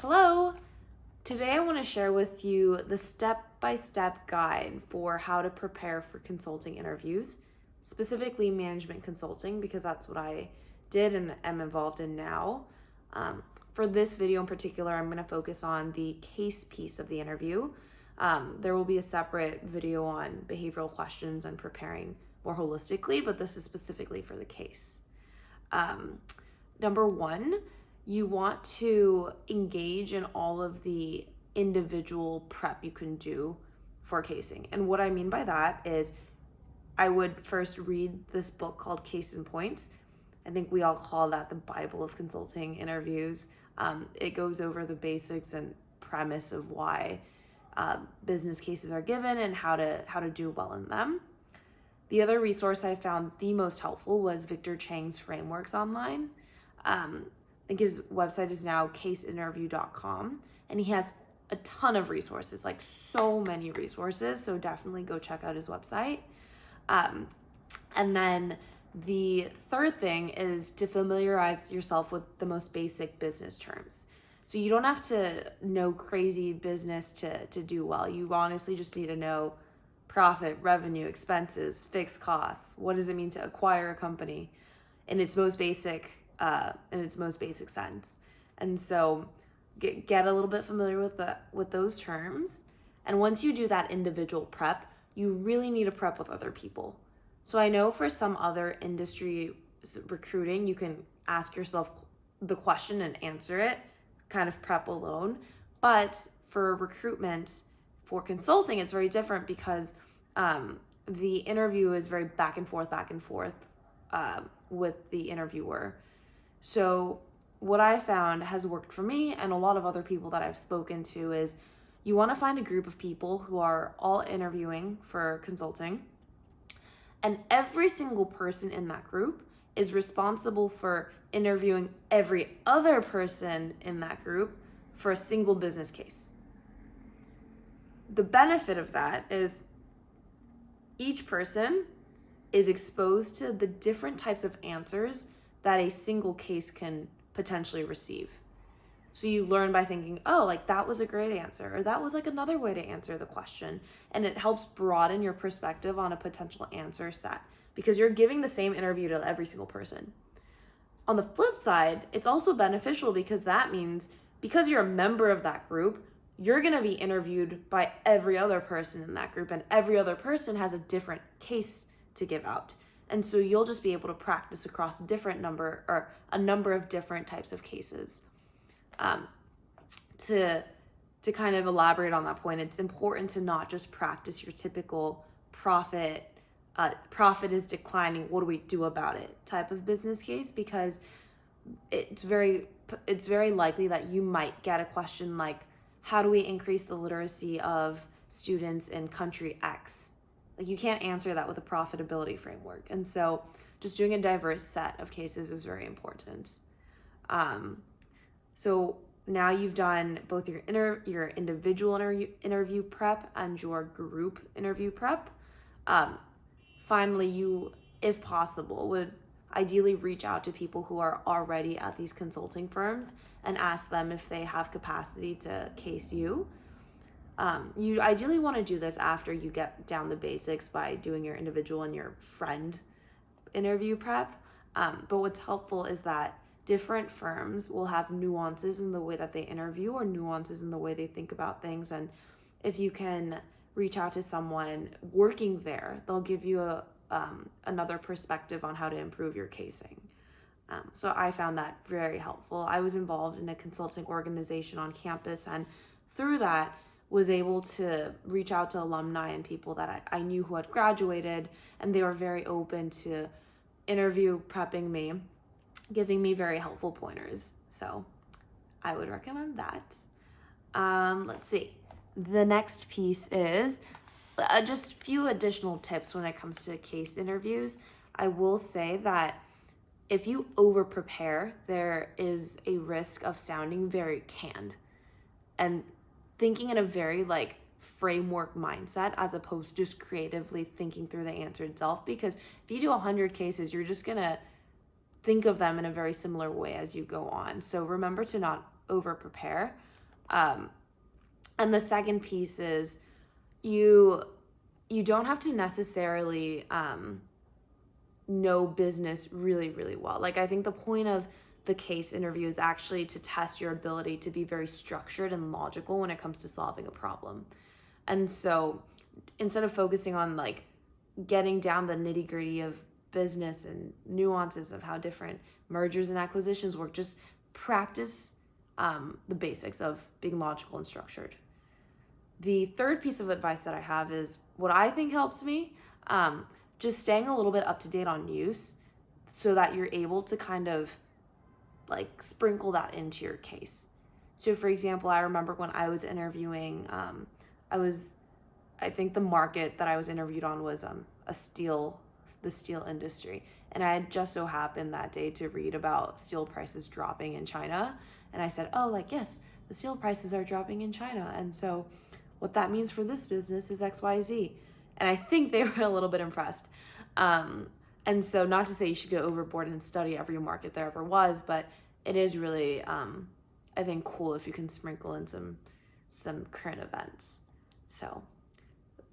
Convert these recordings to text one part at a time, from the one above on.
Hello! Today I want to share with you the step-by-step guide for how to prepare for consulting interviews, specifically management consulting, because that's what I did and am involved in now. For this video in particular, I'm going to focus on the case piece of the interview. There will be a separate video on behavioral questions and preparing more holistically, but this is specifically for the case. Number one, you want to engage in all of the individual prep you can do for casing. And what I mean by that is I would first read this book called Case in Point. I think we all call that the Bible of consulting interviews. It goes over the basics and premise of why business cases are given and how to do well in them. The other resource I found the most helpful was Victor Chang's Frameworks Online. I think his website is now caseinterview.com, and he has a ton of resources, like so many resources. So definitely go check out his website. And then the third thing is to familiarize yourself with the most basic business terms. So you don't have to know crazy business to do well. You honestly just need to know profit, revenue, expenses, fixed costs. What does it mean to acquire a company in its most basic sense? And so get a little bit familiar with those terms. And once you do that individual prep, you really need to prep with other people. So I know for some other industry recruiting, you can ask yourself the question and answer it, kind of prep alone. But for recruitment, for consulting, it's very different because the interview is very back and forth with the interviewer. So what I found has worked for me and a lot of other people that I've spoken to is you want to find a group of people who are all interviewing for consulting, and every single person in that group is responsible for interviewing every other person in that group for a single business case. The benefit of that is each person is exposed to the different types of answers that a single case can potentially receive. So you learn by thinking, oh, like that was a great answer, or that was like another way to answer the question. And it helps broaden your perspective on a potential answer set because you're giving the same interview to every single person. On the flip side, it's also beneficial because that means because you're a member of that group, you're going to be interviewed by every other person in that group, and every other person has a different case to give out. And so you'll just be able to practice across a number of different types of cases. To kind of elaborate on that point, it's important to not just practice your typical profit is declining, what do we do about it type of business case, because it's very likely that you might get a question like, how do we increase the literacy of students in country X? Like you can't answer that with a profitability framework. And so just doing a diverse set of cases is very important. So now you've done both your individual interview prep and your group interview prep. Finally, you, if possible, would ideally reach out to people who are already at these consulting firms and ask them if they have capacity to case you. You ideally want to do this after you get down the basics by doing your individual and your friend interview prep. But what's helpful is that different firms will have nuances in the way that they interview or nuances in the way they think about things. And if you can reach out to someone working there, they'll give you another perspective on how to improve your casing. So I found that very helpful. I was involved in a consulting organization on campus, and through that was able to reach out to alumni and people that I knew who had graduated, and they were very open to interview prepping me, giving me very helpful pointers. So I would recommend that. Let's see. The next piece is just a few additional tips when it comes to case interviews. I will say that if you over prepare, there is a risk of sounding very canned and thinking in a very framework mindset as opposed to just creatively thinking through the answer itself. Because if you do 100 cases, you're just gonna think of them in a very similar way as you go on. So remember to not over prepare. And the second piece is you don't have to necessarily know business really, really well. Like, I think the point of the case interview is actually to test your ability to be very structured and logical when it comes to solving a problem. And so instead of focusing on like getting down the nitty gritty of business and nuances of how different mergers and acquisitions work, just practice the basics of being logical and structured. The third piece of advice that I have is what I think helps me, just staying a little bit up to date on news so that you're able to kind of like sprinkle that into your case. So for example, I remember when I was interviewing, I think the market that I was interviewed on was the steel industry. And I had just so happened that day to read about steel prices dropping in China. And I said, oh, like, yes, the steel prices are dropping in China. And so what that means for this business is XYZ. And I think they were a little bit impressed. And so not to say you should go overboard and study every market there ever was, but it is really, I think, cool if you can sprinkle in some current events. So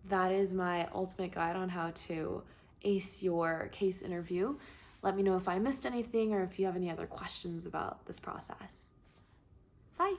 that is my ultimate guide on how to ace your case interview. Let me know if I missed anything or if you have any other questions about this process. Bye.